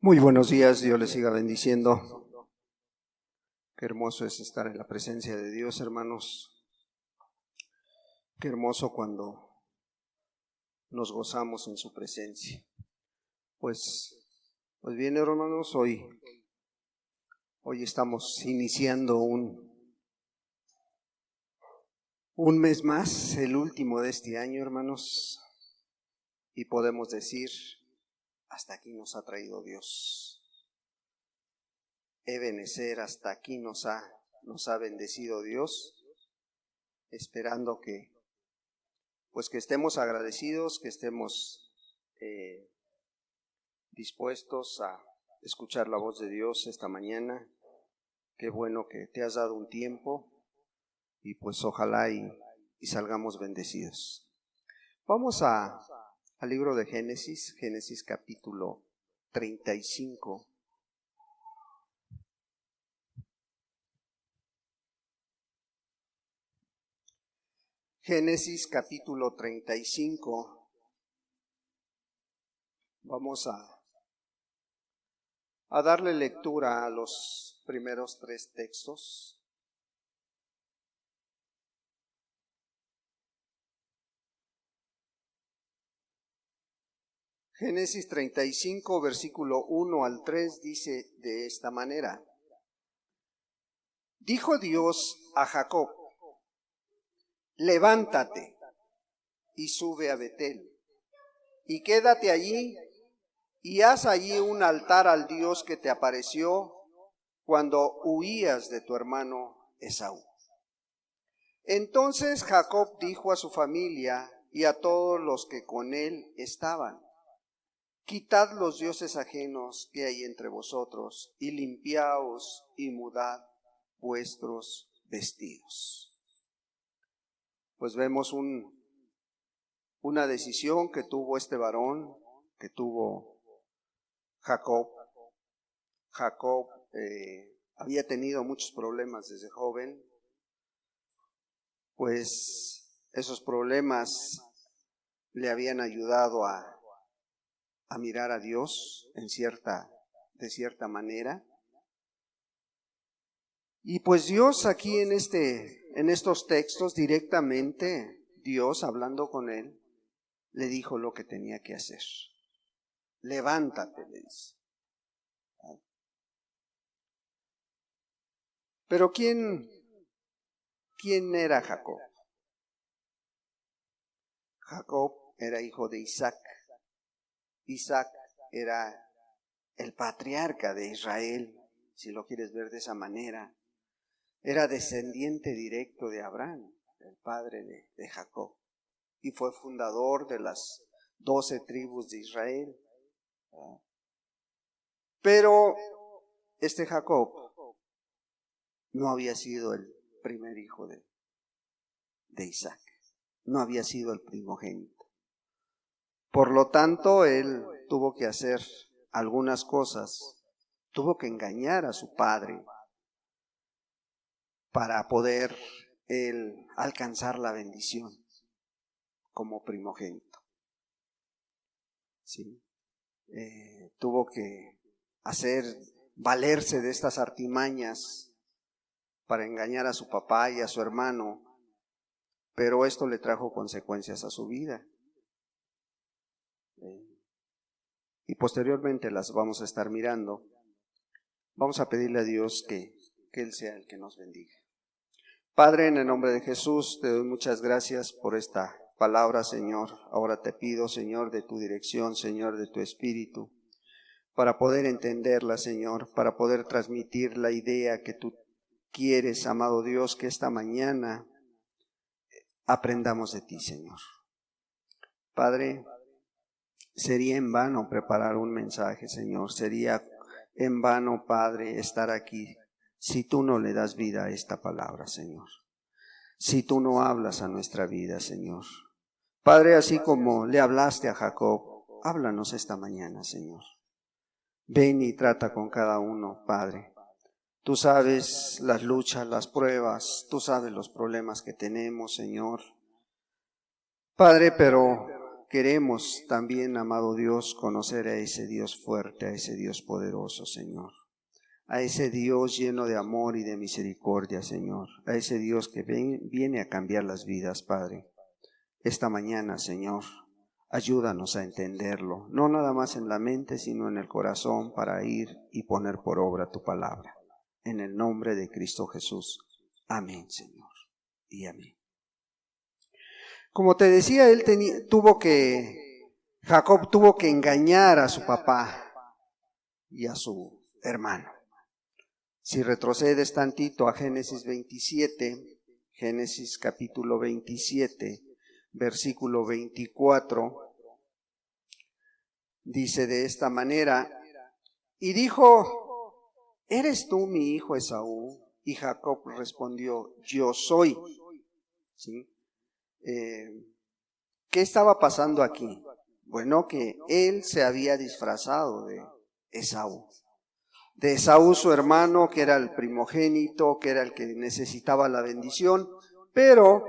Muy buenos días, Dios les siga bendiciendo. Qué hermoso es estar en la presencia de Dios, hermanos. Qué hermoso cuando nos gozamos en su presencia. Pues bien, hermanos, hoy estamos iniciando un mes más, el último de este año, hermanos, y podemos decir, hasta aquí nos ha traído Dios. Ebenecer, hasta aquí nos ha bendecido Dios, esperando que estemos agradecidos, que estemos dispuestos a escuchar la voz de Dios esta mañana. Qué bueno que te has dado un tiempo y pues ojalá y salgamos bendecidos. Vamos al libro de Génesis capítulo 35. Génesis capítulo 35, vamos a darle lectura a los primeros 3 textos. Génesis 35, versículo 1 al 3 dice de esta manera: Dijo Dios a Jacob: levántate y sube a Betel, y quédate allí, y haz allí un altar al Dios que te apareció cuando huías de tu hermano Esaú. Entonces Jacob dijo a su familia y a todos los que con él estaban: quitad los dioses ajenos que hay entre vosotros, y limpiaos y mudad vuestros vestidos. Pues vemos una decisión que tuvo este varón, que tuvo Jacob. Jacob había tenido muchos problemas desde joven, pues esos problemas le habían ayudado a mirar a Dios de cierta manera. Y pues Dios aquí en estos textos, directamente Dios hablando con él, le dijo lo que tenía que hacer. Levántate, le dice. Pero ¿quién era Jacob? Jacob era hijo de Isaac. Isaac era el patriarca de Israel, si lo quieres ver de esa manera. Era descendiente directo de Abraham, el padre de Jacob, y fue fundador de las 12 tribus de Israel. Pero este Jacob no había sido el primer hijo de Isaac, no había sido el primogénito. Por lo tanto, él tuvo que hacer algunas cosas, tuvo que engañar a su padre para poder él alcanzar la bendición como primogénito. ¿Sí? Tuvo que valerse de estas artimañas para engañar a su papá y a su hermano, pero esto le trajo consecuencias a su vida. Y posteriormente las vamos a estar mirando. Vamos a pedirle a Dios que Él sea el que nos bendiga. Padre, en el nombre de Jesús, te doy muchas gracias por esta palabra, Señor. Ahora te pido, Señor, de tu dirección, Señor, de tu espíritu, para poder entenderla, Señor, para poder transmitir la idea que tú quieres, amado Dios, que esta mañana aprendamos de ti, Señor. Padre, sería en vano preparar un mensaje, Señor. Sería en vano, Padre, estar aquí si tú no le das vida a esta palabra, Señor. Si tú no hablas a nuestra vida, Señor. Padre, así como le hablaste a Jacob, háblanos esta mañana, Señor. Ven y trata con cada uno, Padre. Tú sabes las luchas, las pruebas, tú sabes los problemas que tenemos, Señor. Padre, pero queremos también, amado Dios, conocer a ese Dios fuerte, a ese Dios poderoso, Señor. A ese Dios lleno de amor y de misericordia, Señor. A ese Dios que viene a cambiar las vidas, Padre. Esta mañana, Señor, ayúdanos a entenderlo, no nada más en la mente, sino en el corazón, para ir y poner por obra tu palabra. En el nombre de Cristo Jesús. Amén, Señor. Y amén. Como te decía, Jacob tuvo que engañar a su papá y a su hermano. Si retrocedes tantito a Génesis 27, Génesis capítulo 27, versículo 24, dice de esta manera: y dijo, ¿eres tú mi hijo Esaú? Y Jacob respondió, yo soy. ¿Sí? ¿Qué estaba pasando aquí? Bueno, que él se había disfrazado de Esaú. De Esaú, su hermano, que era el primogénito, que era el que necesitaba la bendición, pero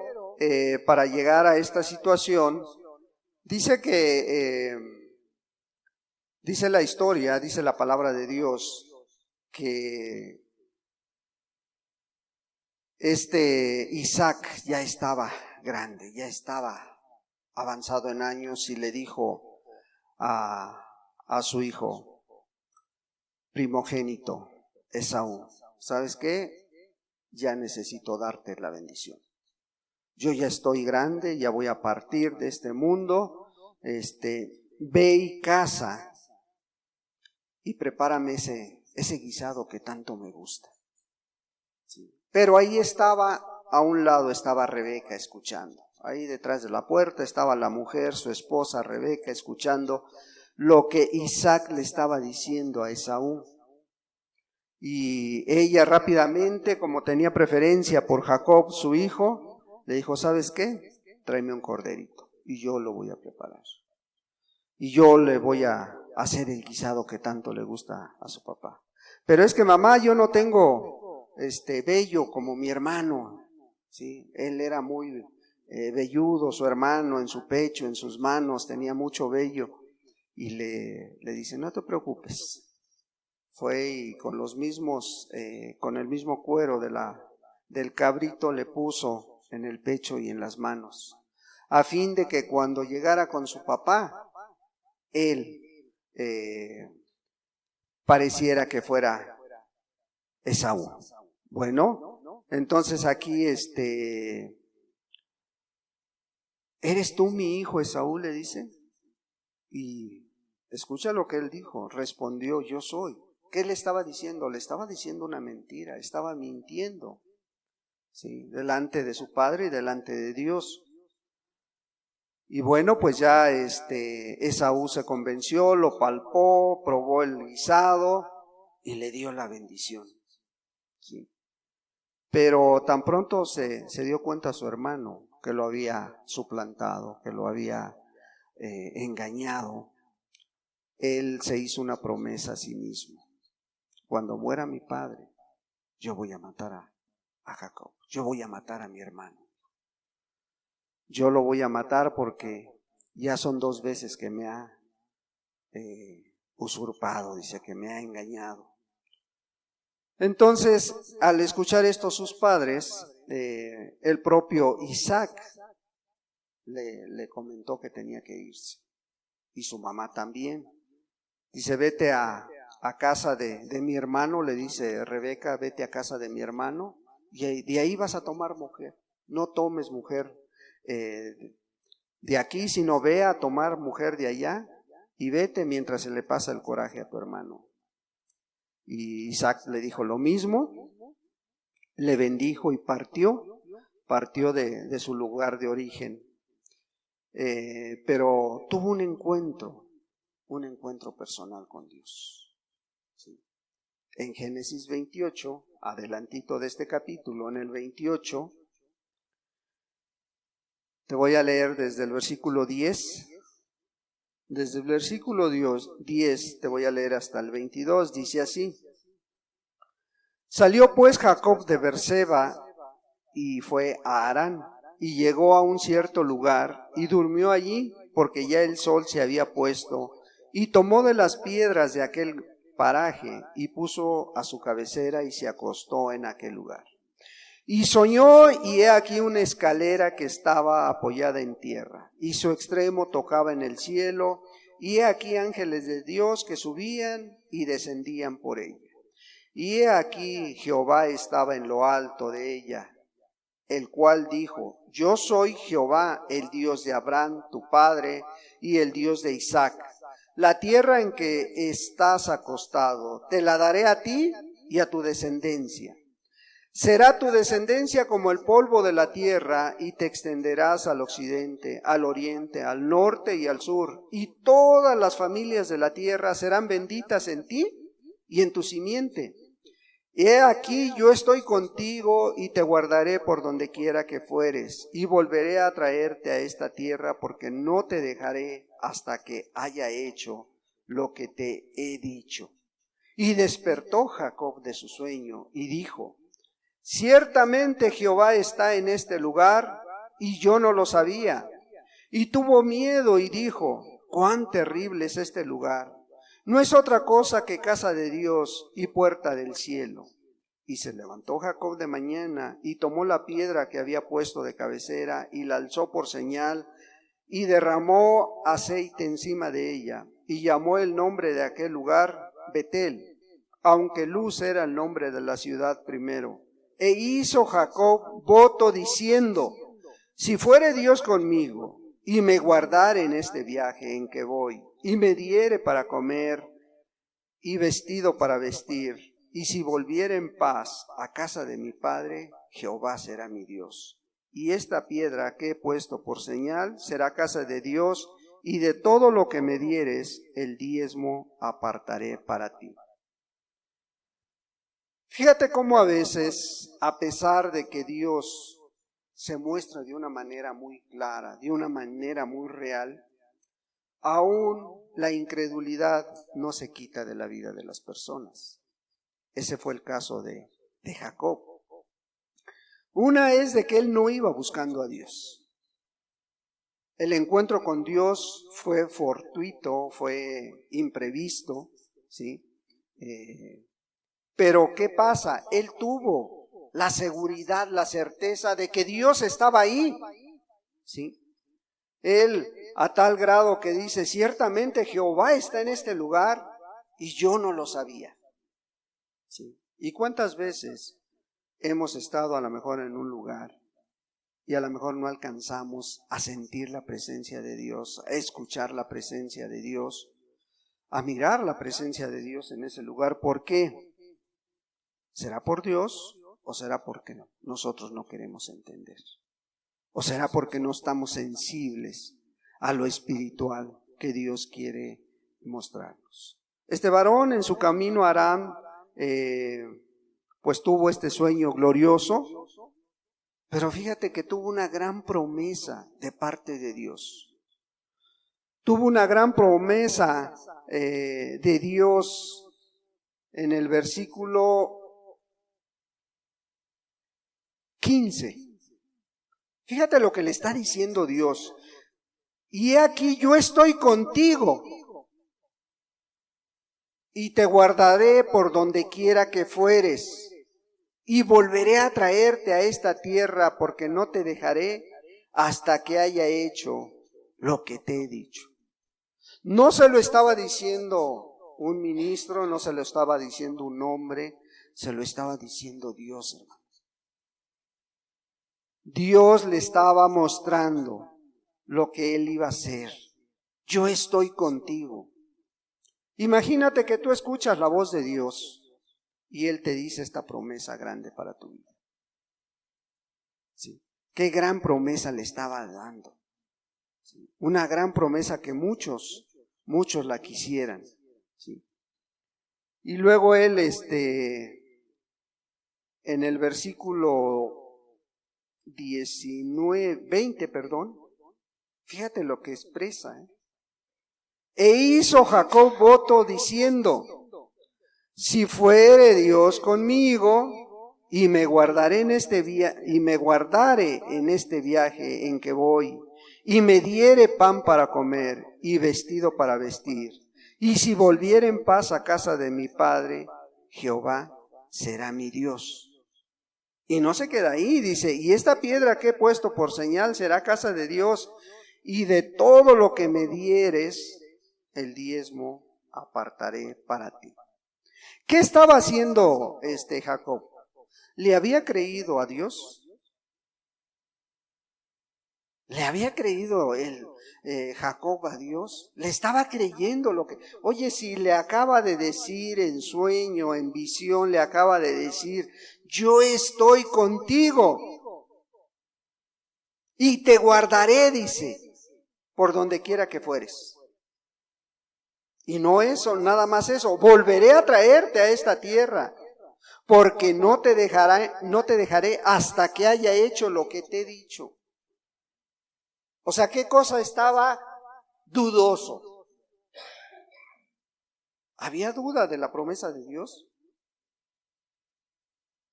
para llegar a esta situación, dice la historia, dice la palabra de Dios, que Isaac ya estaba grande, ya estaba avanzado en años, y le dijo a su hijo primogénito, Esaú, ¿sabes qué? Ya necesito darte la bendición. Yo ya estoy grande, ya voy a partir de este mundo, ve y caza y prepárame ese guisado que tanto me gusta. ¿Sí? Pero ahí estaba, a un lado estaba Rebeca escuchando. Ahí detrás de la puerta estaba la mujer, su esposa Rebeca, escuchando lo que Isaac le estaba diciendo a Esaú. Y ella rápidamente, como tenía preferencia por Jacob, su hijo, le dijo, ¿sabes qué? Tráeme un corderito y yo lo voy a preparar. Y yo le voy a hacer el guisado que tanto le gusta a su papá. Pero es que mamá, yo no tengo vello como mi hermano. ¿Sí? Él era muy velludo, su hermano, en su pecho, en sus manos, tenía mucho vello. Y le dice, no te preocupes. Fue y con el mismo cuero del cabrito le puso en el pecho y en las manos, a fin de que cuando llegara con su papá, él pareciera que fuera Esaú. Bueno, entonces aquí ¿eres tú mi hijo Esaú?, le dice. Y escucha lo que él dijo, respondió, yo soy. ¿Qué le estaba diciendo? Le estaba diciendo una mentira, estaba mintiendo, ¿sí? Delante de su padre y delante de Dios. Y bueno, pues ya Esaú se convenció, lo palpó, probó el guisado y le dio la bendición. ¿Sí? Pero tan pronto se dio cuenta su hermano que lo había suplantado, que lo había engañado, él se hizo una promesa a sí mismo. Cuando muera mi padre, yo voy a matar a Jacob, yo voy a matar a mi hermano. Yo lo voy a matar porque ya son 2 veces que me ha usurpado, dice, que me ha engañado. Entonces, al escuchar esto sus padres, el propio Isaac le comentó que tenía que irse. Y su mamá también. Dice, vete a casa de mi hermano, le dice Rebeca, vete a casa de mi hermano y de ahí vas a tomar mujer. No tomes mujer de aquí, sino ve a tomar mujer de allá y vete mientras se le pasa el coraje a tu hermano. Y Isaac le dijo lo mismo, le bendijo y partió de su lugar de origen. Pero tuvo un encuentro personal con Dios. ¿Sí? En Génesis 28, adelantito de este capítulo, en el 28, te voy a leer desde el versículo 10. Desde el versículo 10 te voy a leer hasta el 22, dice así. Salió pues Jacob de Beerseba y fue a Harán, y llegó a un cierto lugar y durmió allí porque ya el sol se había puesto, y tomó de las piedras de aquel paraje y puso a su cabecera y se acostó en aquel lugar. Y soñó, y he aquí una escalera que estaba apoyada en tierra, y su extremo tocaba en el cielo, y he aquí ángeles de Dios que subían y descendían por ella. Y he aquí Jehová estaba en lo alto de ella, el cual dijo: Yo soy Jehová, el Dios de Abraham, tu padre, y el Dios de Isaac. La tierra en que estás acostado, te la daré a ti y a tu descendencia. Será tu descendencia como el polvo de la tierra, y te extenderás al occidente, al oriente, al norte y al sur, y todas las familias de la tierra serán benditas en ti y en tu simiente. He aquí yo estoy contigo y te guardaré por donde quiera que fueres, y volveré a traerte a esta tierra, porque no te dejaré hasta que haya hecho lo que te he dicho. Y despertó Jacob de su sueño y dijo: Ciertamente Jehová está en este lugar, y yo no lo sabía. Y tuvo miedo y dijo: Cuán terrible es este lugar. No es otra cosa que casa de Dios y puerta del cielo. Y se levantó Jacob de mañana y tomó la piedra que había puesto de cabecera y la alzó por señal y derramó aceite encima de ella y llamó el nombre de aquel lugar Betel, aunque Luz era el nombre de la ciudad primero. E hizo Jacob voto diciendo: Si fuere Dios conmigo y me guardare en este viaje en que voy, y me diere para comer y vestido para vestir, y si volviere en paz a casa de mi padre, Jehová será mi Dios. Y esta piedra que he puesto por señal será casa de Dios, y de todo lo que me dieres, el diezmo apartaré para ti. Fíjate cómo a veces, a pesar de que Dios se muestra de una manera muy clara, de una manera muy real, aún la incredulidad no se quita de la vida de las personas. Ese fue el caso de Jacob. Una es de que él no iba buscando a Dios. El encuentro con Dios fue fortuito, fue imprevisto, ¿sí? Pero ¿qué pasa? Él tuvo la seguridad, la certeza de que Dios estaba ahí, ¿sí? Él, a tal grado que dice: ciertamente Jehová está en este lugar, y yo no lo sabía, ¿sí? ¿Y cuántas veces hemos estado a lo mejor en un lugar y a lo mejor no alcanzamos a sentir la presencia de Dios, a escuchar la presencia de Dios, a mirar la presencia de Dios en ese lugar? ¿Por qué? ¿Será por Dios o será porque nosotros no queremos entender? ¿O será porque no estamos sensibles a lo espiritual que Dios quiere mostrarnos? Este varón en su camino a Aram, pues tuvo este sueño glorioso, pero fíjate que tuvo una gran promesa de parte de Dios. Tuvo una gran promesa de Dios en el versículo 15. Fíjate lo que le está diciendo Dios: y he aquí yo estoy contigo, y te guardaré por donde quiera que fueres, y volveré a traerte a esta tierra, porque no te dejaré hasta que haya hecho lo que te he dicho. No se lo estaba diciendo un ministro, no se lo estaba diciendo un hombre, se lo estaba diciendo Dios, hermano. Dios le estaba mostrando lo que él iba a hacer. Yo estoy contigo. Imagínate que tú escuchas la voz de Dios y Él te dice esta promesa grande para tu vida. ¿Sí? Qué gran promesa le estaba dando. ¿Sí? Una gran promesa que muchos la quisieran. ¿Sí? Y luego Él, en el versículo 20, fíjate lo que expresa. E hizo Jacob voto diciendo: si fuere Dios conmigo y me guardare en este viaje en que voy, y me diere pan para comer y vestido para vestir, y si volviere en paz a casa de mi padre, Jehová será mi Dios. Y no se queda ahí, dice, y esta piedra que he puesto por señal será casa de Dios, y de todo lo que me dieres, el diezmo apartaré para ti. ¿Qué estaba haciendo Jacob? ¿Le había creído a Dios? ¿Le había creído Jacob a Dios? ¿Le estaba creyendo lo que? Oye, si le acaba de decir en sueño, en visión, le acaba de decir, yo estoy contigo y te guardaré, dice, por donde quiera que fueres. Y no eso, nada más eso, volveré a traerte a esta tierra, porque no te dejaré hasta que haya hecho lo que te he dicho. O sea, ¿qué cosa estaba dudoso? ¿Había duda de la promesa de Dios?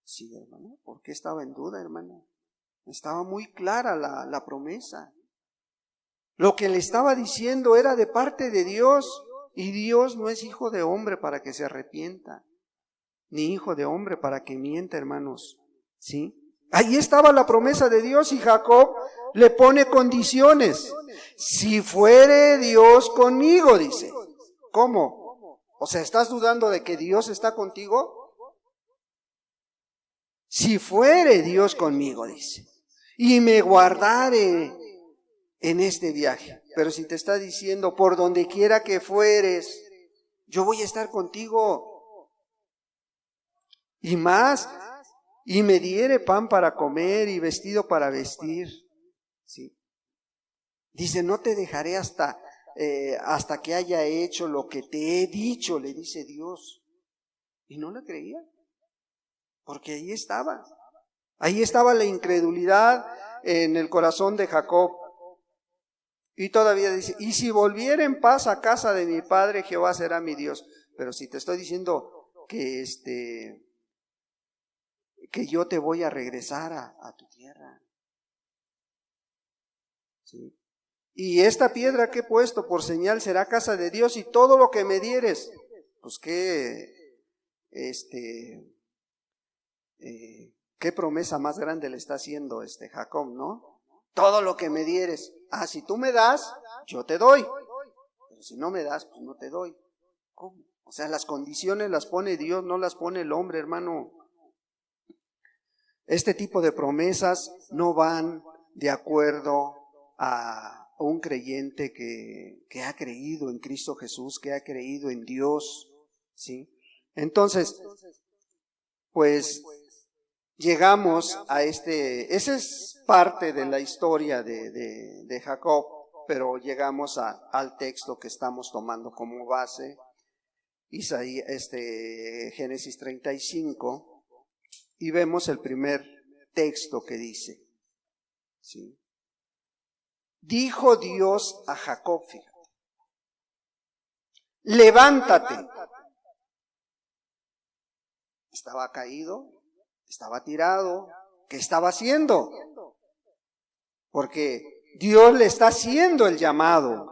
Sí, hermano. ¿Por qué estaba en duda, hermano? Estaba muy clara la promesa. Lo que le estaba diciendo era de parte de Dios, y Dios no es hijo de hombre para que se arrepienta, ni hijo de hombre para que mienta, hermanos. ¿Sí? Ahí estaba la promesa de Dios, y Jacob le pone condiciones. Si fuere Dios conmigo, dice. ¿Cómo? O sea, ¿estás dudando de que Dios está contigo? Si fuere Dios conmigo, dice, y me guardare en este viaje. Pero si te está diciendo, por donde quiera que fueres, yo voy a estar contigo. Y más, y me diere pan para comer y vestido para vestir. ¿Sí? Dice, no te dejaré hasta que haya hecho lo que te he dicho, le dice Dios. Y no le creía, porque ahí estaba la incredulidad en el corazón de Jacob. Y todavía dice, y si volviera en paz a casa de mi padre, Jehová será mi Dios. Pero si te estoy diciendo que yo te voy a regresar a tu tierra. ¿Sí? Y esta piedra que he puesto por señal será casa de Dios, y todo lo que me dieres. Pues qué promesa más grande le está haciendo Jacob, ¿no? Todo lo que me dieres. Si tú me das, yo te doy. Pero si no me das, pues no te doy. ¿Cómo? O sea, las condiciones las pone Dios, no las pone el hombre, hermano. Este tipo de promesas no van de acuerdo a un creyente que ha creído en Cristo Jesús, que ha creído en Dios, ¿sí? Entonces, pues llegamos a esa es parte de la historia de Jacob, pero llegamos al texto que estamos tomando como base, Génesis 35, y vemos el primer texto que dice, ¿sí? Dijo Dios a Jacob, fíjate, levántate. Estaba caído, estaba tirado. ¿Qué estaba haciendo? Porque Dios le está haciendo el llamado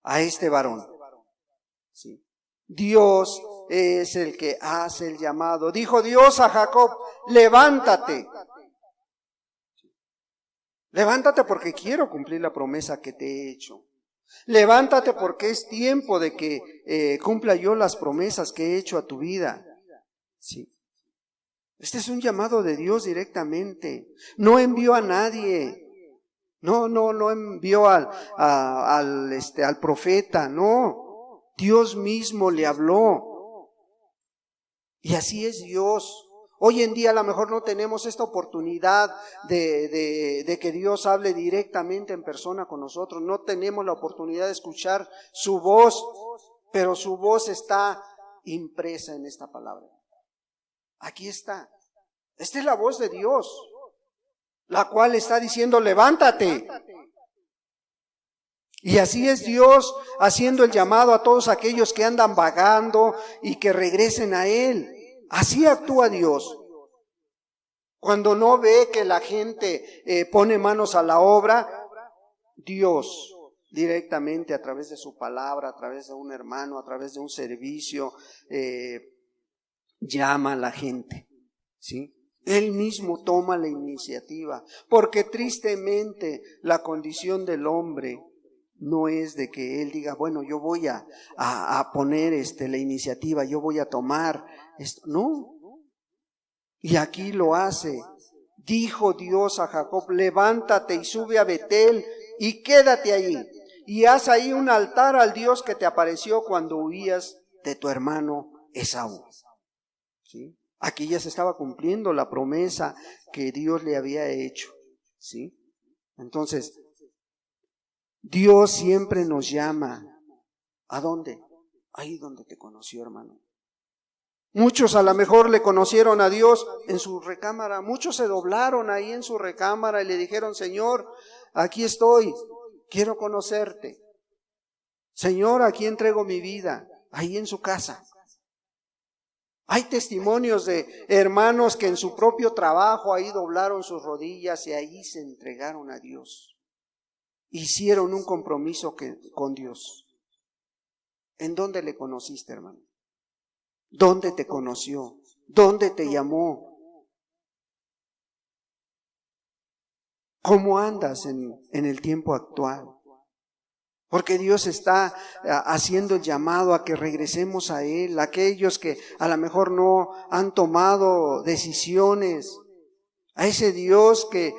a este varón. ¿Sí? Dios es el que hace el llamado. Dijo Dios a Jacob, levántate. Levántate porque quiero cumplir la promesa que te he hecho. Levántate porque es tiempo de que cumpla yo las promesas que he hecho a tu vida. Sí. Este es un llamado de Dios directamente. No envió a nadie. No envió al profeta. No. Dios mismo le habló. Y así es Dios. Hoy en día a lo mejor no tenemos esta oportunidad de que Dios hable directamente en persona con nosotros. No tenemos la oportunidad de escuchar su voz, pero su voz está impresa en esta palabra. Aquí está. Esta es la voz de Dios, la cual está diciendo, levántate. Y así es Dios haciendo el llamado a todos aquellos que andan vagando y que regresen a Él. Así actúa Dios. Cuando no ve que la gente pone manos a la obra, Dios directamente a través de su palabra, a través de un hermano, a través de un servicio, llama a la gente, ¿sí? Él mismo toma la iniciativa, porque tristemente la condición del hombre no es de que él diga, bueno, yo voy a poner la iniciativa, yo voy a tomar esto. No, y aquí lo hace. Dijo Dios a Jacob, levántate y sube a Betel y quédate allí, y haz ahí un altar al Dios que te apareció cuando huías de tu hermano Esaú. ¿Sí? Aquí ya se estaba cumpliendo la promesa que Dios le había hecho, ¿sí? Entonces, Dios siempre nos llama. ¿A dónde? Ahí donde te conoció, hermano. Muchos a lo mejor le conocieron a Dios en su recámara, muchos se doblaron ahí en su recámara y le dijeron, Señor, aquí estoy, quiero conocerte. Señor, aquí entrego mi vida, ahí en su casa. Hay testimonios de hermanos que en su propio trabajo ahí doblaron sus rodillas y ahí se entregaron a Dios. Hicieron un compromiso con Dios. ¿En dónde le conociste, hermano? ¿Dónde te conoció? ¿Dónde te llamó? ¿Cómo andas en el tiempo actual? Porque Dios está haciendo el llamado a que regresemos a Él. Aquellos que a lo mejor no han tomado decisiones, a ese Dios que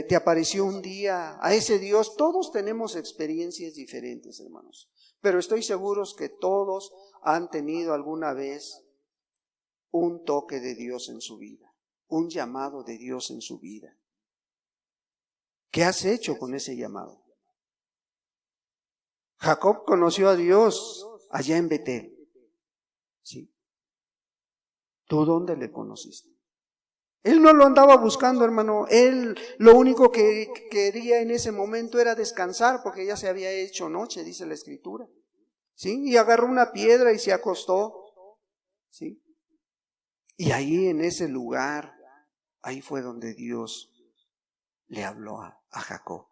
te apareció un día, a ese Dios, todos tenemos experiencias diferentes, hermanos. Pero estoy seguro que todos han tenido alguna vez un toque de Dios en su vida, un llamado de Dios en su vida. ¿Qué has hecho con ese llamado? Jacob conoció a Dios allá en Betel. ¿Sí? ¿Tú dónde le conociste? Él no lo andaba buscando, hermano. Él lo único que quería en ese momento era descansar, porque ya se había hecho noche, dice la Escritura. ¿Sí? Y agarró una piedra y se acostó. ¿Sí? Y ahí en ese lugar, ahí fue donde Dios le habló a Jacob,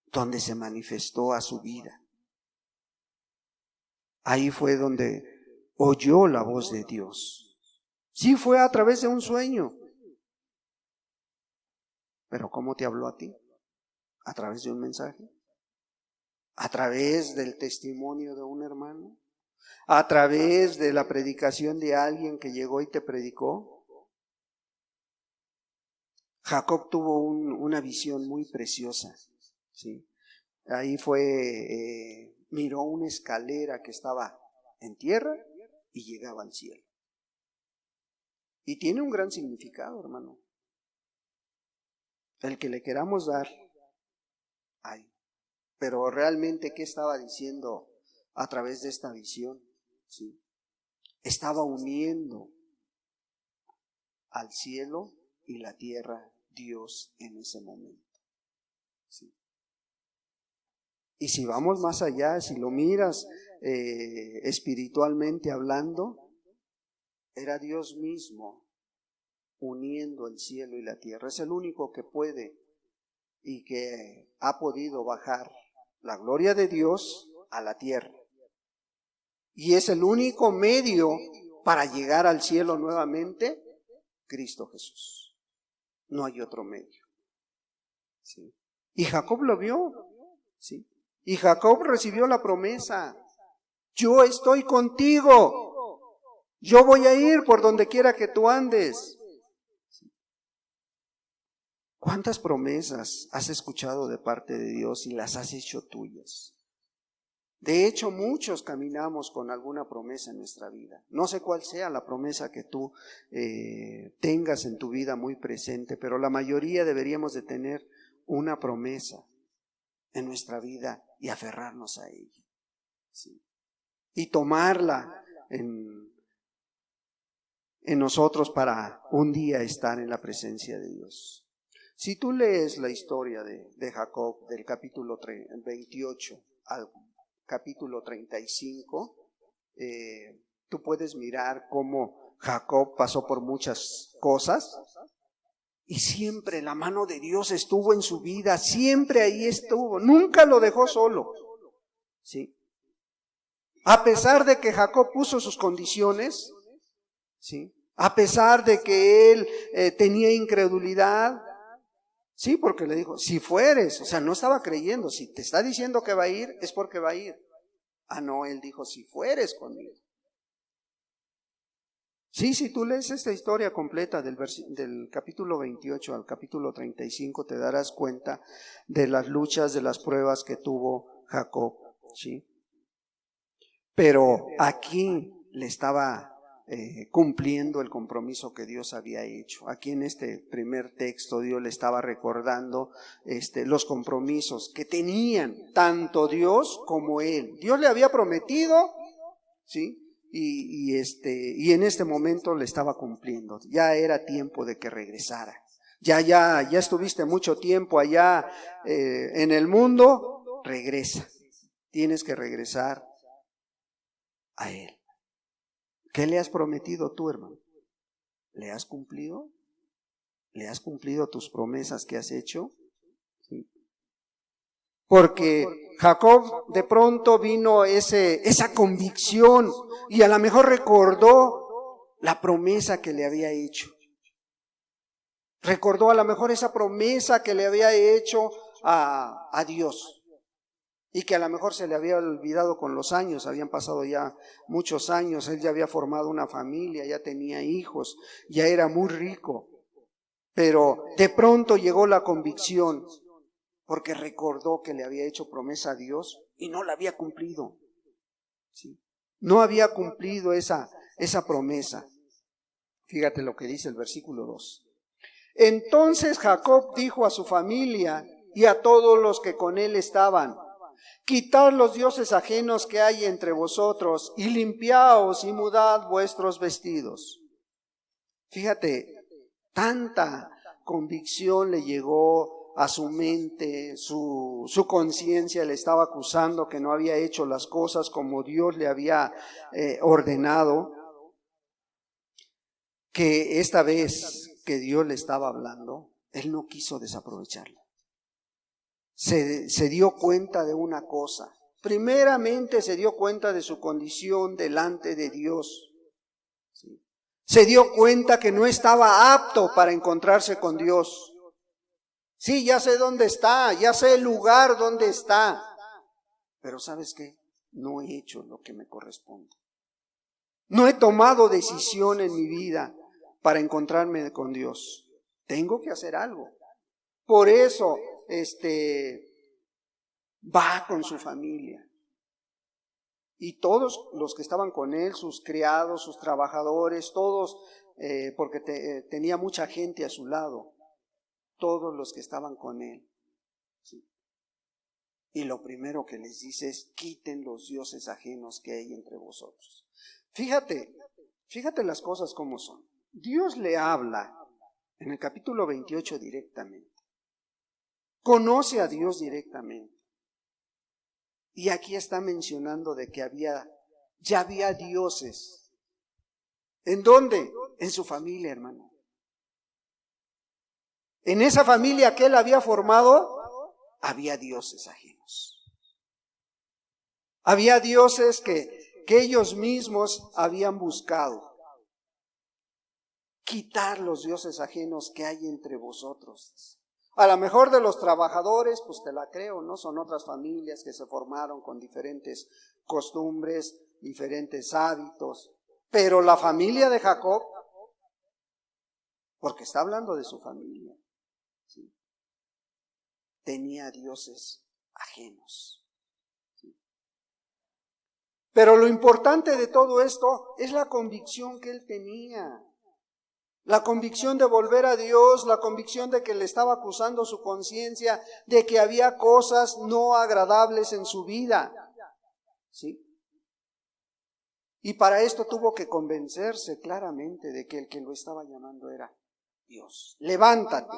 donde se manifestó a su vida. Ahí fue donde oyó la voz de Dios. Sí, fue a través de un sueño. Pero ¿cómo te habló a ti? ¿A través de un mensaje? ¿A través del testimonio de un hermano? ¿A través de la predicación de alguien que llegó y te predicó? Jacob tuvo una visión muy preciosa, ¿sí? Ahí miró una escalera que estaba en tierra y llegaba al cielo. Y tiene un gran significado, hermano. El que le queramos dar, hay. Pero realmente, ¿qué estaba diciendo a través de esta visión? ¿Sí? Estaba uniendo al cielo y la tierra Dios en ese momento. ¿Sí? Y si vamos más allá, si lo miras espiritualmente hablando, era Dios mismo uniendo el cielo y la tierra. Es el único que puede y que ha podido bajar la gloria de Dios a la tierra. Y es el único medio para llegar al cielo nuevamente, Cristo Jesús. No hay otro medio. ¿Sí? Y Jacob lo vio. ¿Sí? Y Jacob recibió la promesa. Yo estoy contigo. Yo voy a ir por donde quiera que tú andes. ¿Cuántas promesas has escuchado de parte de Dios y las has hecho tuyas? De hecho, muchos caminamos con alguna promesa en nuestra vida. No sé cuál sea la promesa que tú tengas en tu vida muy presente, pero la mayoría deberíamos de tener una promesa en nuestra vida y aferrarnos a ella. ¿Sí? Y tomarla en nosotros para un día estar en la presencia de Dios. Si tú lees la historia de Jacob del capítulo 28 al capítulo 35, tú puedes mirar cómo Jacob pasó por muchas cosas Y siempre la mano de Dios estuvo en su vida, siempre ahí estuvo, nunca lo dejó solo. ¿Sí? A pesar de que Jacob puso sus condiciones, ¿sí? A pesar de que él tenía incredulidad, sí, porque le dijo, si fueres, o sea, no estaba creyendo, si te está diciendo que va a ir, es porque va a ir. Ah, no, él dijo, si fueres conmigo. Sí, si tú lees esta historia completa del capítulo 28 al capítulo 35, te darás cuenta de las luchas, de las pruebas que tuvo Jacob, ¿sí? Pero aquí le estaba cumpliendo el compromiso que Dios había hecho. Aquí en este primer texto Dios le estaba recordando los compromisos que tenían tanto Dios como él. Dios le había prometido, ¿sí? Y en este momento le estaba cumpliendo. Ya era tiempo de que regresara. Ya estuviste mucho tiempo allá en el mundo, regresa. Tienes que regresar a él. ¿Qué le has prometido tú, hermano? ¿Le has cumplido? ¿Le has cumplido tus promesas que has hecho? ¿Sí? Porque Jacob de pronto vino esa convicción y a lo mejor recordó la promesa que le había hecho. Recordó a lo mejor esa promesa que le había hecho a Dios. Y que a lo mejor se le había olvidado con los años, habían pasado ya muchos años, él ya había formado una familia, ya tenía hijos, ya era muy rico. Pero de pronto llegó la convicción, porque recordó que le había hecho promesa a Dios y no la había cumplido. ¿Sí? No había cumplido esa promesa. Fíjate lo que dice el versículo 2. Entonces Jacob dijo a su familia y a todos los que con él estaban: quitad los dioses ajenos que hay entre vosotros y limpiaos y mudad vuestros vestidos. Fíjate, tanta convicción le llegó a su mente, su conciencia le estaba acusando que no había hecho las cosas como Dios le había ordenado, que esta vez que Dios le estaba hablando, él no quiso desaprovecharla. Se dio cuenta de una cosa. Primeramente se dio cuenta de su condición delante de Dios. ¿Sí? Se dio cuenta que no estaba apto para encontrarse con Dios. Sí, ya sé dónde está, ya sé el lugar donde está. Pero ¿sabes qué? No he hecho lo que me corresponde. No he tomado decisión en mi vida para encontrarme con Dios. Tengo que hacer algo. Por eso, va con su familia. Y todos los que estaban con él, sus criados, sus trabajadores, todos, porque tenía mucha gente a su lado, todos los que estaban con él. ¿Sí? Y lo primero que les dice es: quiten los dioses ajenos que hay entre vosotros. Fíjate las cosas como son. Dios le habla en el capítulo 28 directamente. Conoce a Dios directamente. Y aquí está mencionando de que ya había dioses. ¿En dónde? En su familia, hermano. En esa familia que él había formado, había dioses ajenos. Había dioses que ellos mismos habían buscado. Quitar los dioses ajenos que hay entre vosotros. A lo mejor de los trabajadores, pues te la creo, ¿no? Son otras familias que se formaron con diferentes costumbres, diferentes hábitos. Pero la familia de Jacob, porque está hablando de su familia, ¿sí? Tenía dioses ajenos. ¿Sí? Pero lo importante de todo esto es la convicción que él tenía. La convicción de volver a Dios, la convicción de que le estaba acusando su conciencia, de que había cosas no agradables en su vida. ¿Sí? Y para esto tuvo que convencerse claramente de que el que lo estaba llamando era Dios. Levántate.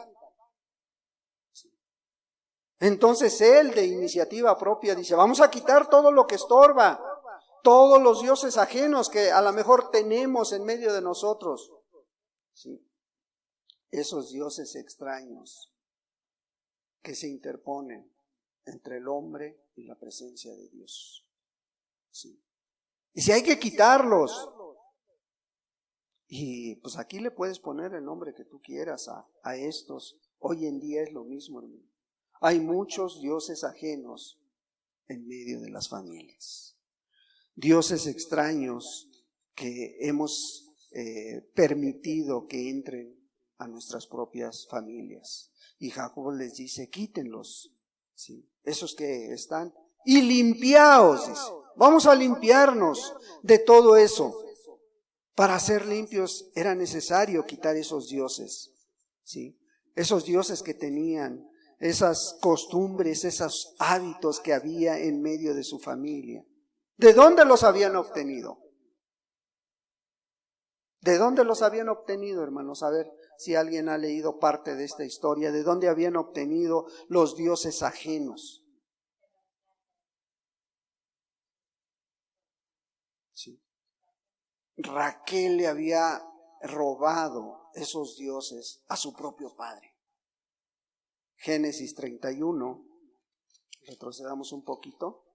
¿Sí? Entonces él, de iniciativa propia, dice: vamos a quitar todo lo que estorba, todos los dioses ajenos que a lo mejor tenemos en medio de nosotros. ¿Sí? esos dioses extraños que se interponen entre el hombre y la presencia de Dios. Sí. Y si hay que quitarlos, y pues aquí le puedes poner el nombre que tú quieras a estos. Hoy en día es lo mismo, hermano. Hay muchos dioses ajenos en medio de las familias. Dioses extraños que hemos permitido que entren a nuestras propias familias. Y Jacob les dice, quítenlos, ¿sí? Esos que están, y limpiaos, dice. Vamos a limpiarnos de todo eso. Para ser limpios era necesario quitar esos dioses, ¿sí? Esos dioses que tenían, esas costumbres, esos hábitos que había en medio de su familia. ¿De dónde los habían obtenido? ¿De dónde los habían obtenido, hermanos? A ver si alguien ha leído parte de esta historia. ¿De dónde habían obtenido los dioses ajenos? Sí. Raquel le había robado esos dioses a su propio padre. Génesis 31, retrocedamos un poquito.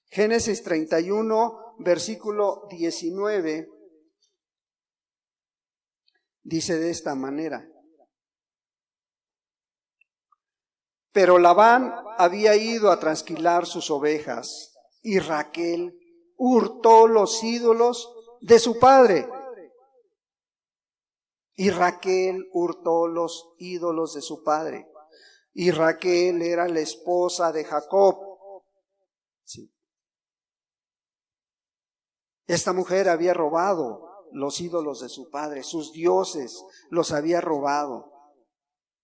Génesis 31, versículo 19, dice de esta manera. Pero Labán había ido a trasquilar sus ovejas y Raquel hurtó los ídolos de su padre. Y Raquel hurtó los ídolos de su padre. Y Raquel era la esposa de Jacob. Sí. Esta mujer había robado los ídolos de su padre, sus dioses los había robado.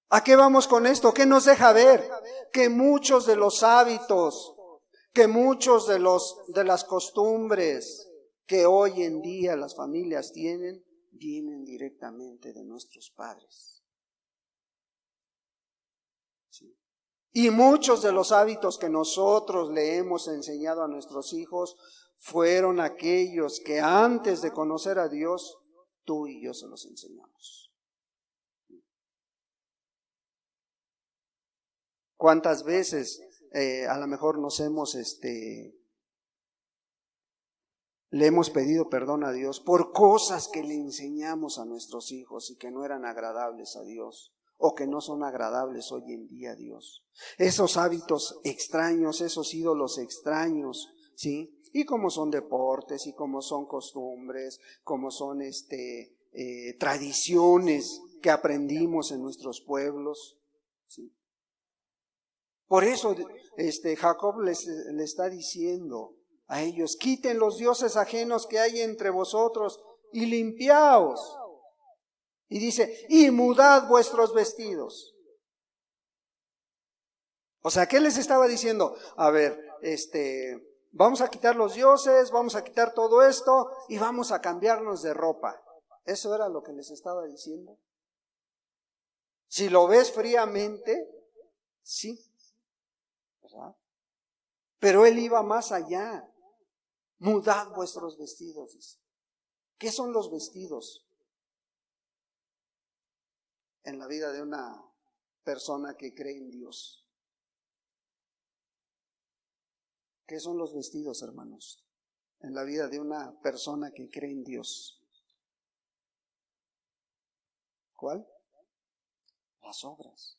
¿A qué vamos con esto? ¿Qué nos deja ver? Que muchos de los hábitos, que muchos de las costumbres que hoy en día las familias tienen, vienen directamente de nuestros padres. Sí. Y muchos de los hábitos que nosotros le hemos enseñado a nuestros hijos fueron aquellos que antes de conocer a Dios, tú y yo se los enseñamos. ¿Cuántas veces a lo mejor le hemos pedido perdón a Dios por cosas que le enseñamos a nuestros hijos y que no eran agradables a Dios o que no son agradables hoy en día a Dios? Esos hábitos extraños, esos ídolos extraños, ¿sí? Y como son deportes y como son costumbres, como son tradiciones que aprendimos en nuestros pueblos, ¿sí? Por eso Jacob le está diciendo a ellos, quiten los dioses ajenos que hay entre vosotros y limpiaos. Y dice, y mudad vuestros vestidos. O sea, ¿qué les estaba diciendo? A ver, vamos a quitar los dioses, vamos a quitar todo esto y vamos a cambiarnos de ropa. ¿Eso era lo que les estaba diciendo? Si lo ves fríamente, sí. ¿Verdad? Pero él iba más allá. Mudad vuestros vestidos, dice. ¿Qué son los vestidos en la vida de una persona que cree en Dios? ¿Qué son los vestidos, hermanos, en la vida de una persona que cree en Dios? ¿Cuál? Las obras.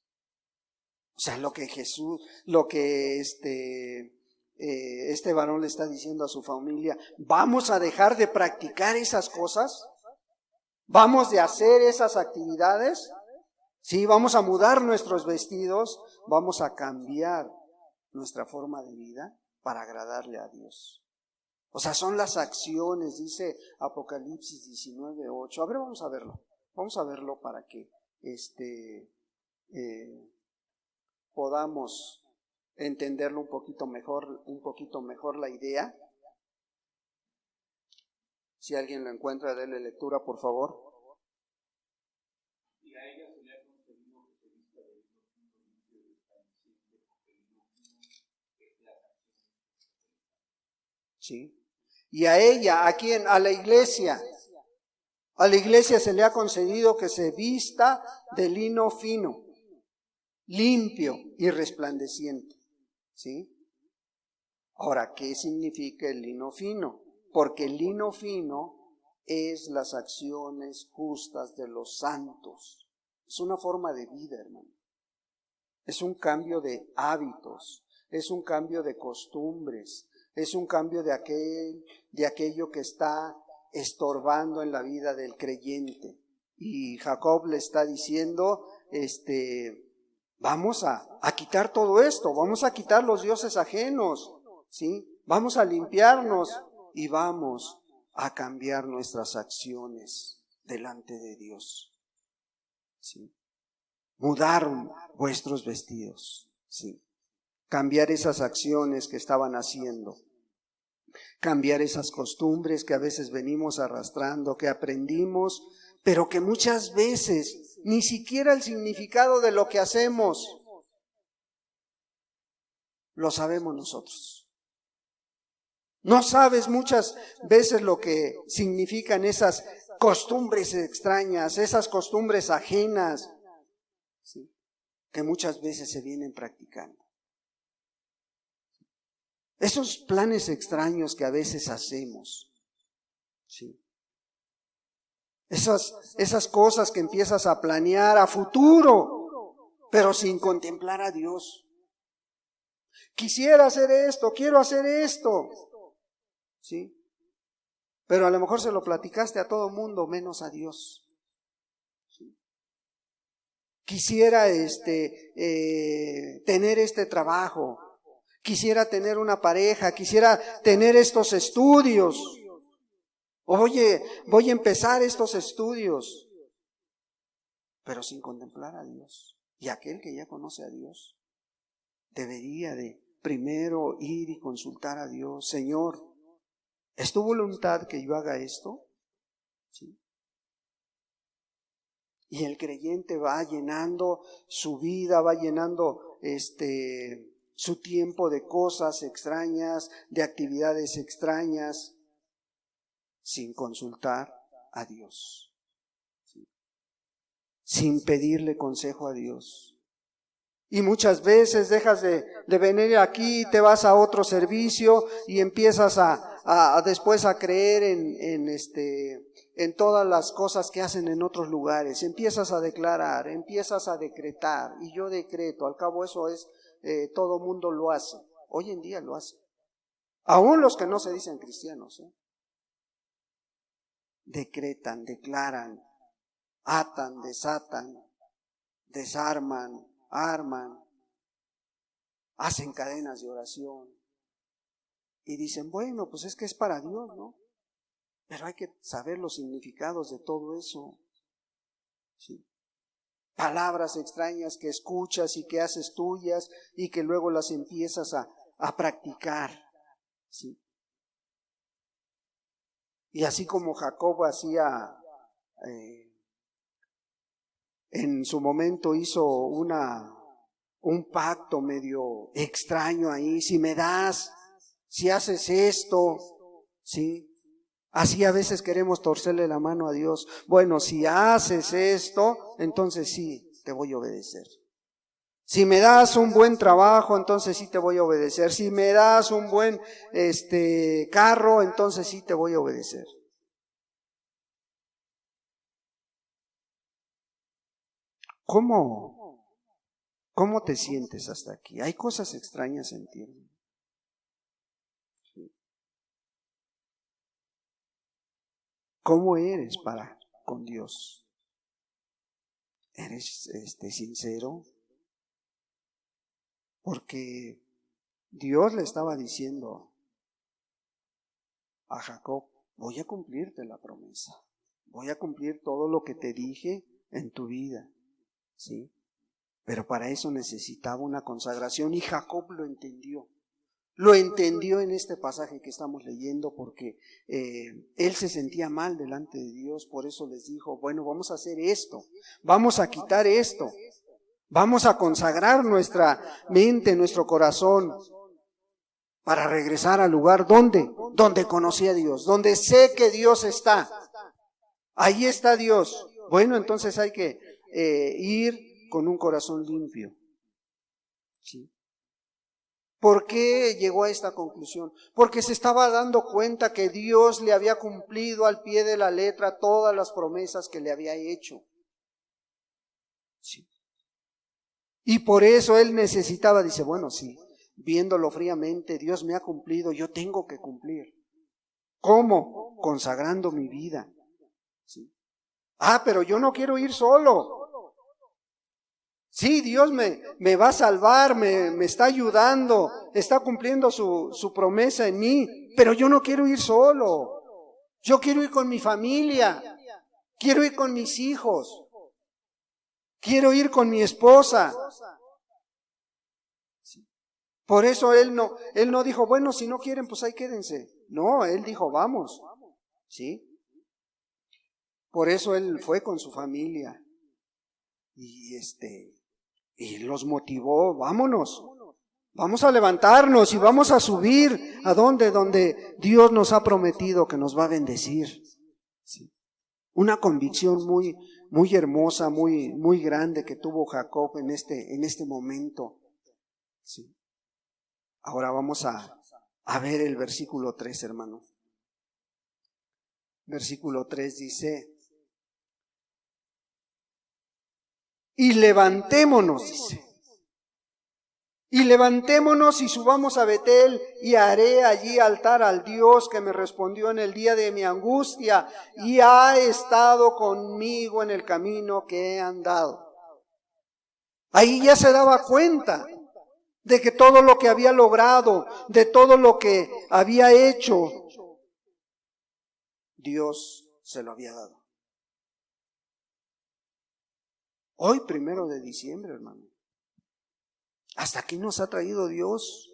O sea, lo que Jesús, lo que este varón le está diciendo a su familia, ¿vamos a dejar de practicar esas cosas? ¿Vamos de hacer esas actividades? Sí, vamos a mudar nuestros vestidos, vamos a cambiar nuestra forma de vida para agradarle a Dios. O sea, son las acciones, dice Apocalipsis 19:8. A ver, vamos a verlo para que podamos entenderlo un poquito mejor la idea. Si alguien lo encuentra, déle lectura, por favor. Sí. Y a ella, ¿a quién? A la iglesia. A la iglesia se le ha concedido que se vista de lino fino, limpio y resplandeciente. ¿Sí? Ahora, ¿qué significa el lino fino? Porque el lino fino es las acciones justas de los santos. Es una forma de vida, hermano. Es un cambio de hábitos, es un cambio de costumbres, es un cambio de aquello que está estorbando en la vida del creyente. Y Jacob le está diciendo, vamos a quitar todo esto, vamos a quitar los dioses ajenos, ¿sí? Vamos a limpiarnos y vamos a cambiar nuestras acciones delante de Dios, ¿sí? Mudar vuestros vestidos, ¿sí? Cambiar esas acciones que estaban haciendo. Cambiar esas costumbres que a veces venimos arrastrando, que aprendimos, pero que muchas veces ni siquiera el significado de lo que hacemos lo sabemos nosotros. No sabes muchas veces lo que significan esas costumbres extrañas, esas costumbres ajenas, ¿sí? Que muchas veces se vienen practicando. Esos planes extraños que a veces hacemos, ¿sí? Esas cosas que empiezas a planear a futuro, pero sin contemplar a Dios. Quisiera hacer esto, quiero hacer esto, ¿sí? Pero a lo mejor se lo platicaste a todo mundo menos a Dios. ¿Sí? Quisiera tener este trabajo. Quisiera tener una pareja, quisiera tener estos estudios. Oye, voy a empezar estos estudios, pero sin contemplar a Dios. Y aquel que ya conoce a Dios debería de primero ir y consultar a Dios. Señor, ¿es tu voluntad que yo haga esto? ¿Sí? Y el creyente va llenando su vida, va llenando su tiempo de cosas extrañas, de actividades extrañas, sin consultar a Dios, ¿sí? Sin pedirle consejo a Dios. Y muchas veces dejas de venir aquí, te vas a otro servicio y empiezas después a creer en todas las cosas que hacen en otros lugares. Empiezas a declarar, empiezas a decretar, y yo decreto, al cabo eso es, todo mundo lo hace, hoy en día lo hace, aún los que no se dicen cristianos, decretan, declaran, atan, desatan, desarman, arman, hacen cadenas de oración y dicen, bueno, pues es que es para Dios, ¿no? Pero hay que saber los significados de todo eso, ¿sí? Palabras extrañas que escuchas y que haces tuyas y que luego las empiezas a practicar, ¿sí? Y así como Jacob hacía, en su momento hizo un pacto medio extraño ahí, si me das, si haces esto, ¿sí? Así a veces queremos torcerle la mano a Dios. Bueno, si haces esto, entonces sí, te voy a obedecer. Si me das un buen trabajo, entonces sí te voy a obedecer. Si me das un buen carro, entonces sí te voy a obedecer. ¿Cómo te sientes hasta aquí? Hay cosas extrañas en ti. ¿Cómo eres para con Dios? ¿Eres sincero? Porque Dios le estaba diciendo a Jacob, voy a cumplirte la promesa, voy a cumplir todo lo que te dije en tu vida, ¿sí? Pero para eso necesitaba una consagración y Jacob lo entendió. Lo entendió en este pasaje que estamos leyendo porque él se sentía mal delante de Dios, por eso les dijo, bueno, vamos a hacer esto, vamos a quitar esto, vamos a consagrar nuestra mente, nuestro corazón, para regresar al lugar donde conocí a Dios, donde sé que Dios está. Ahí está Dios. Bueno, entonces hay que ir con un corazón limpio. ¿Sí? ¿Por qué llegó a esta conclusión? Porque se estaba dando cuenta que Dios le había cumplido al pie de la letra todas las promesas que le había hecho. Sí. Y por eso él necesitaba, dice, bueno, sí, viéndolo fríamente, Dios me ha cumplido, yo tengo que cumplir. ¿Cómo? Consagrando mi vida. ¿Sí? Pero yo no quiero ir solo. Sí, Dios me va a salvar, me está ayudando, está cumpliendo su promesa en mí, pero yo no quiero ir solo. Yo quiero ir con mi familia, quiero ir con mis hijos, quiero ir con mi esposa. Por eso él no dijo, bueno, si no quieren, pues ahí quédense. No, él dijo, vamos. ¿Sí? Por eso él fue con su familia. Y los motivó, vámonos. Vamos a levantarnos y vamos a subir. ¿A dónde? Donde Dios nos ha prometido que nos va a bendecir. ¿Sí? Una convicción muy, muy hermosa, muy, muy grande que tuvo Jacob en este momento. ¿Sí? Ahora vamos a ver el versículo 3, hermano. Versículo 3 dice, y levantémonos, dice. Y levantémonos y subamos a Betel y haré allí altar al Dios que me respondió en el día de mi angustia y ha estado conmigo en el camino que he andado. Ahí ya se daba cuenta de que todo lo que había logrado, de todo lo que había hecho, Dios se lo había dado. Hoy, 1 de diciembre, hermano. Hasta aquí nos ha traído Dios.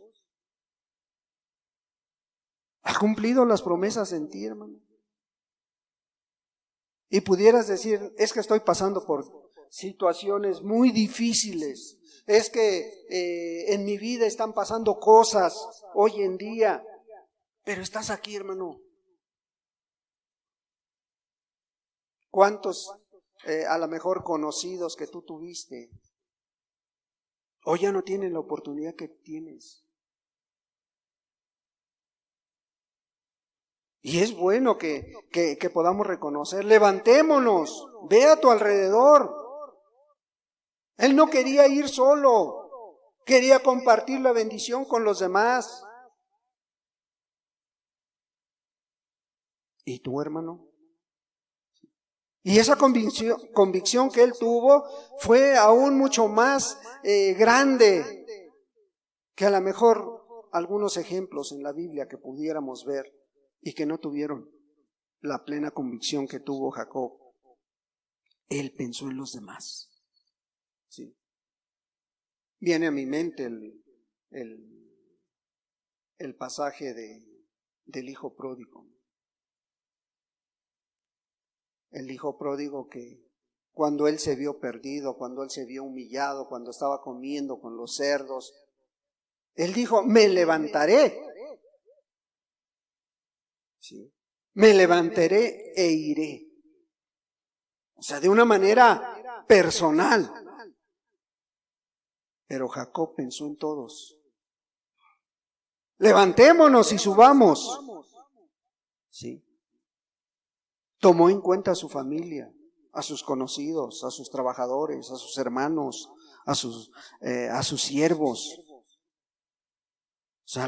Ha cumplido las promesas en ti, hermano. Y pudieras decir, es que estoy pasando por situaciones muy difíciles. Es que en mi vida están pasando cosas hoy en día. Pero estás aquí, hermano. ¿Cuántos a lo mejor conocidos que tú tuviste hoy ya no tienen la oportunidad que tienes? Y es bueno que podamos reconocer, levantémonos, ve a tu alrededor. Él no quería ir solo, quería compartir la bendición con los demás. ¿Y tú, hermano? Y esa convicción que él tuvo fue aún mucho más grande que a lo mejor algunos ejemplos en la Biblia que pudiéramos ver y que no tuvieron la plena convicción que tuvo Jacob. Él pensó en los demás. Sí. Viene a mi mente el pasaje del hijo pródigo. El hijo pródigo que cuando él se vio perdido, cuando él se vio humillado, cuando estaba comiendo con los cerdos, él dijo, me levantaré. ¿Sí? Me levantaré e iré. O sea, de una manera personal. Pero Jacob pensó en todos. Levantémonos y subamos. ¿Sí? Tomó en cuenta a su familia, a sus conocidos, a sus trabajadores, a sus hermanos, a sus siervos. O sea,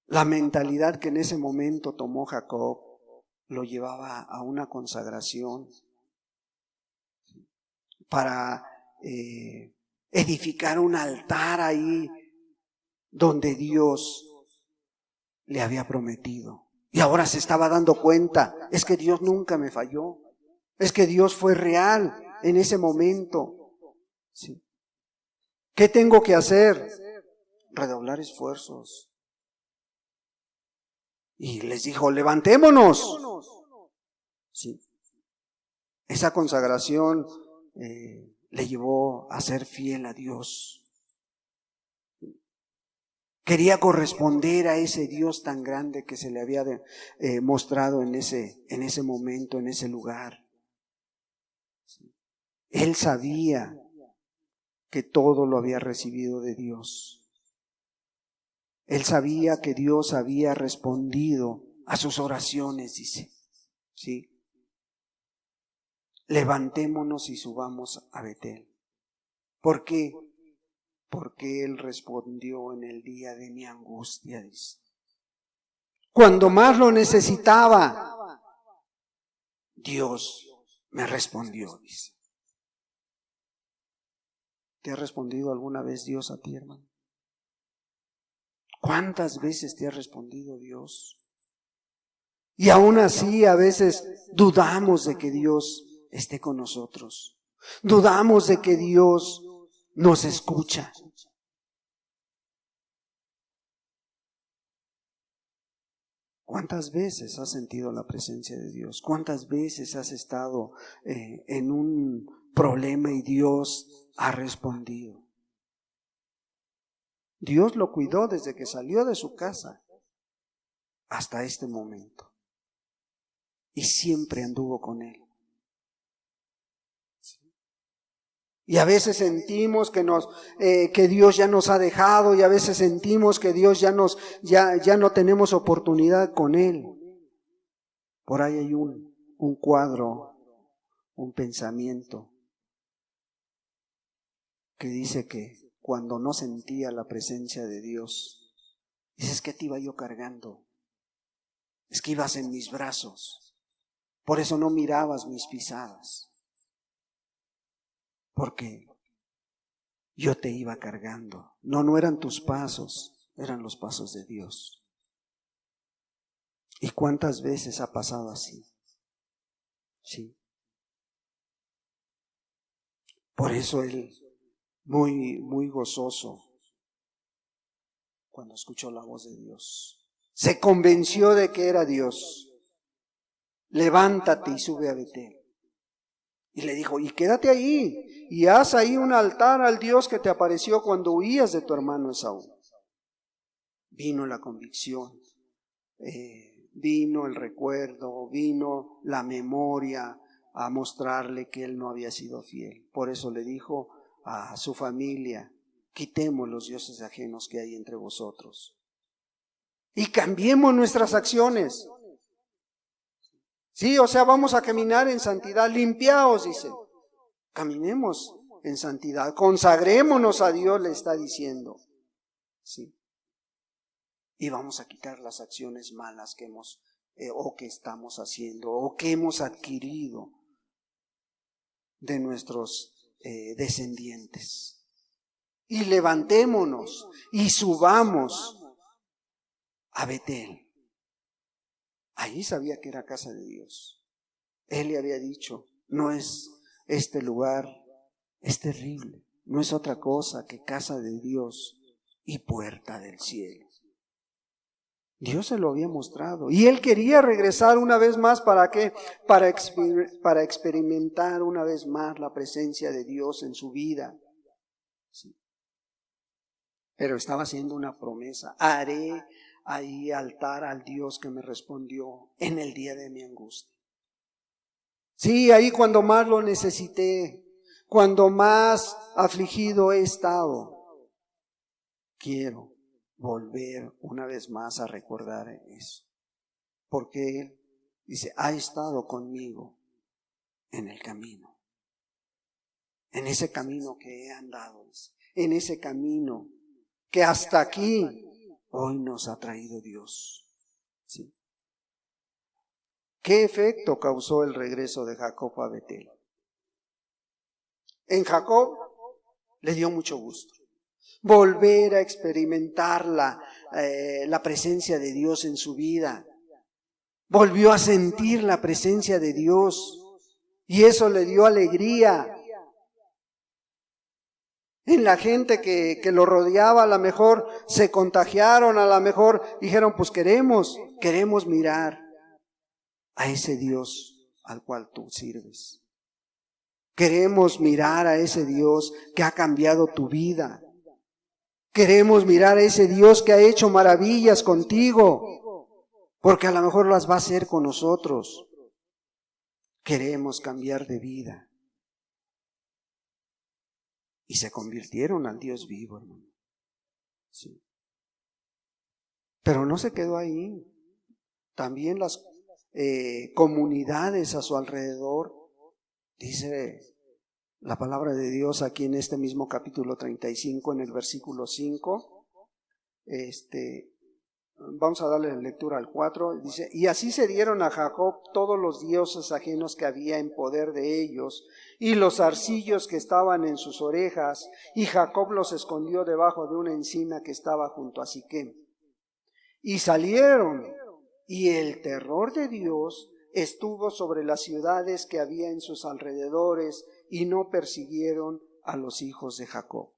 la mentalidad que en ese momento tomó Jacob lo llevaba a una consagración para edificar un altar ahí donde Dios le había prometido. Y ahora se estaba dando cuenta, es que Dios nunca me falló, es que Dios fue real en ese momento. ¿Sí? ¿Qué tengo que hacer? Redoblar esfuerzos. Y les dijo, levantémonos. ¿Sí? Esa consagración le llevó a ser fiel a Dios. Quería corresponder a ese Dios tan grande que se le había mostrado en ese momento, en ese lugar. Él sabía que todo lo había recibido de Dios. Él sabía que Dios había respondido a sus oraciones, dice. ¿Sí? Levantémonos y subamos a Betel. ¿Por qué? Porque Él respondió en el día de mi angustia, dice. Cuando más lo necesitaba, Dios me respondió, dice. ¿Te ha respondido alguna vez Dios a ti, hermano? ¿Cuántas veces te ha respondido Dios? Y aún así a veces dudamos de que Dios esté con nosotros. Dudamos de que Dios nos escucha. ¿Cuántas veces has sentido la presencia de Dios? ¿Cuántas veces has estado en un problema y Dios ha respondido? Dios lo cuidó desde que salió de su casa hasta este momento. Y siempre anduvo con él. Y a veces sentimos que Dios ya nos ha dejado, y a veces sentimos que Dios ya no tenemos oportunidad con él. Por ahí hay un cuadro, un pensamiento que dice que cuando no sentía la presencia de Dios, dices que te iba yo cargando, es que ibas en mis brazos, por eso no mirabas mis pisadas, porque yo te iba cargando. No eran tus pasos, eran los pasos de Dios. ¿Y cuántas veces ha pasado así? Sí. Por eso él, muy, muy gozoso, cuando escuchó la voz de Dios, se convenció de que era Dios. Levántate y sube a Betel. Y le dijo, y quédate ahí, y haz ahí un altar al Dios que te apareció cuando huías de tu hermano Esaú. Vino la convicción, vino el recuerdo, vino la memoria a mostrarle que él no había sido fiel. Por eso le dijo a su familia, quitemos los dioses ajenos que hay entre vosotros y cambiemos nuestras acciones. Sí, o sea, vamos a caminar en santidad, limpiaos, dice. Caminemos en santidad, consagrémonos a Dios, le está diciendo. Sí. Y vamos a quitar las acciones malas que hemos o que estamos haciendo o que hemos adquirido de nuestros descendientes. Y levantémonos y subamos a Betel. Ahí sabía que era casa de Dios. Él le había dicho, no es este lugar, es terrible, no es otra cosa que casa de Dios y puerta del cielo. Dios se lo había mostrado y él quería regresar una vez más. ¿Para qué? Para experimentar una vez más la presencia de Dios en su vida. Sí. Pero estaba haciendo una promesa, haré ahí altar al Dios que me respondió en el día de mi angustia. Sí, ahí cuando más lo necesité, cuando más afligido he estado, quiero volver una vez más a recordar eso. Porque Él dice, ha estado conmigo en el camino. En ese camino que he andado, en ese camino que hasta aquí hoy nos ha traído Dios. ¿Sí? ¿Qué efecto causó el regreso de Jacob a Betel? En Jacob le dio mucho gusto volver a experimentar la presencia de Dios en su vida. Volvió a sentir la presencia de Dios y eso le dio alegría. En la gente que lo rodeaba, a lo mejor se contagiaron, a lo mejor dijeron, pues queremos mirar a ese Dios al cual tú sirves. Queremos mirar a ese Dios que ha cambiado tu vida, Queremos mirar a ese Dios que ha hecho maravillas contigo, porque a lo mejor las va a hacer con nosotros. Queremos cambiar de vida. Y se convirtieron al Dios vivo, hermano. Sí. Pero no se quedó ahí. También las comunidades a su alrededor, dice la palabra de Dios aquí en este mismo capítulo 35, en el versículo 5, vamos a darle lectura al 4, dice, y así se dieron a Jacob todos los dioses ajenos que había en poder de ellos, y los zarcillos que estaban en sus orejas, y Jacob los escondió debajo de una encina que estaba junto a Siquem. Y salieron, y el terror de Dios estuvo sobre las ciudades que había en sus alrededores, y no persiguieron a los hijos de Jacob.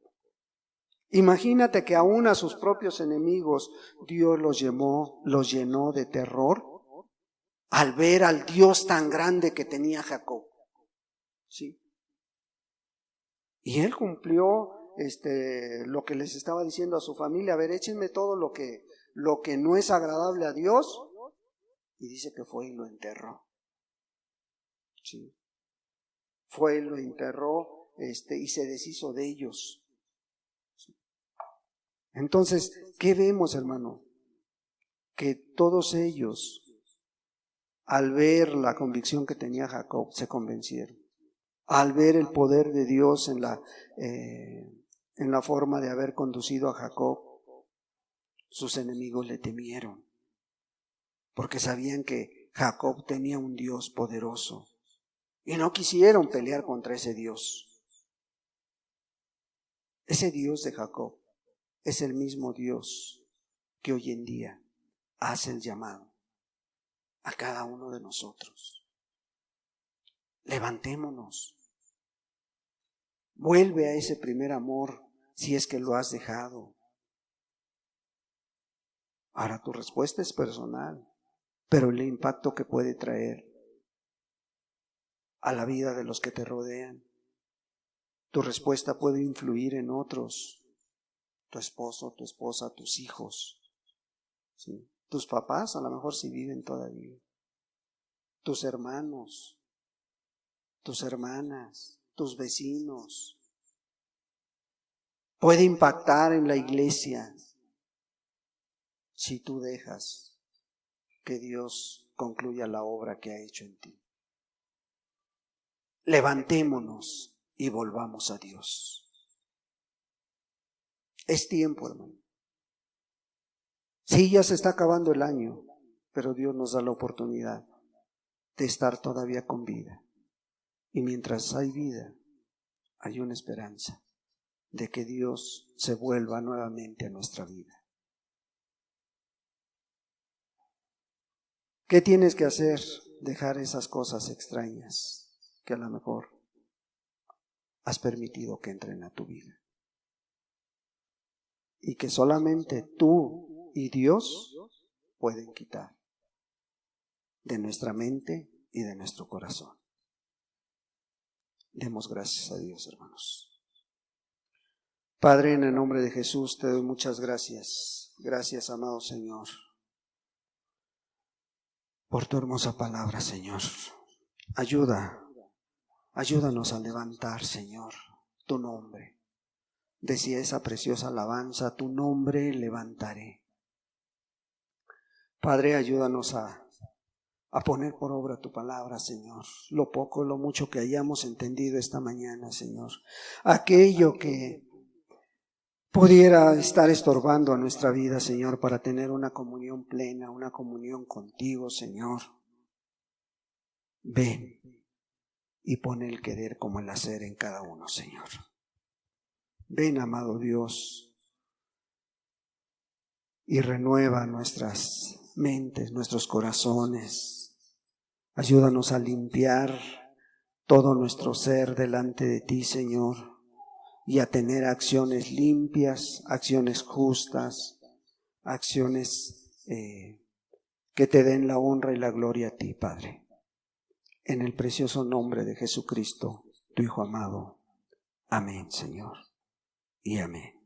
Imagínate que aún a sus propios enemigos Dios los llenó de terror al ver al Dios tan grande que tenía Jacob. ¿Sí? Y él cumplió lo que les estaba diciendo a su familia: a ver, échenme todo lo que no es agradable a Dios. Y dice que fue y lo enterró. ¿Sí? Fue y lo enterró y se deshizo de ellos. ¿Sí? Entonces, ¿qué vemos, hermano? Que todos ellos, al ver la convicción que tenía Jacob, se convencieron. Al ver el poder de Dios en la forma de haber conducido a Jacob, sus enemigos le temieron, porque sabían que Jacob tenía un Dios poderoso y no quisieron pelear contra ese Dios. Ese Dios de Jacob es el mismo Dios que hoy en día hace el llamado a cada uno de nosotros. Levantémonos. Vuelve a ese primer amor si es que lo has dejado. Ahora tu respuesta es personal, pero el impacto que puede traer a la vida de los que te rodean, tu respuesta puede influir en otros, tu esposo, tu esposa, tus hijos, ¿sí? Tus papás a lo mejor si viven todavía, tus hermanos, tus hermanas, tus vecinos. Puede impactar en la iglesia si tú dejas que Dios concluya la obra que ha hecho en ti. Levantémonos y volvamos a Dios. Es tiempo, hermano. Sí, ya se está acabando el año, pero Dios nos da la oportunidad de estar todavía con vida. Y mientras hay vida, hay una esperanza de que Dios se vuelva nuevamente a nuestra vida. ¿Qué tienes que hacer? Dejar esas cosas extrañas que a lo mejor has permitido que entren a tu vida. Y que solamente tú y Dios pueden quitar de nuestra mente y de nuestro corazón. Demos gracias a Dios, hermanos. Padre, en el nombre de Jesús te doy muchas gracias. Gracias, amado Señor, por tu hermosa palabra, Señor. Ayúdanos a levantar, Señor, tu nombre. Decía esa preciosa alabanza: tu nombre levantaré. Padre, ayúdanos a poner por obra tu palabra, Señor. Lo poco, lo mucho que hayamos entendido esta mañana, Señor. Aquello que pudiera estar estorbando a nuestra vida, Señor, para tener una comunión plena, una comunión contigo, Señor. Ven y pon el querer como el hacer en cada uno, Señor. Ven, amado Dios, y renueva nuestras mentes, nuestros corazones. Ayúdanos a limpiar todo nuestro ser delante de ti, Señor, y a tener acciones limpias, acciones justas, acciones que te den la honra y la gloria a ti, Padre. En el precioso nombre de Jesucristo, tu Hijo amado. Amén, Señor, y amén.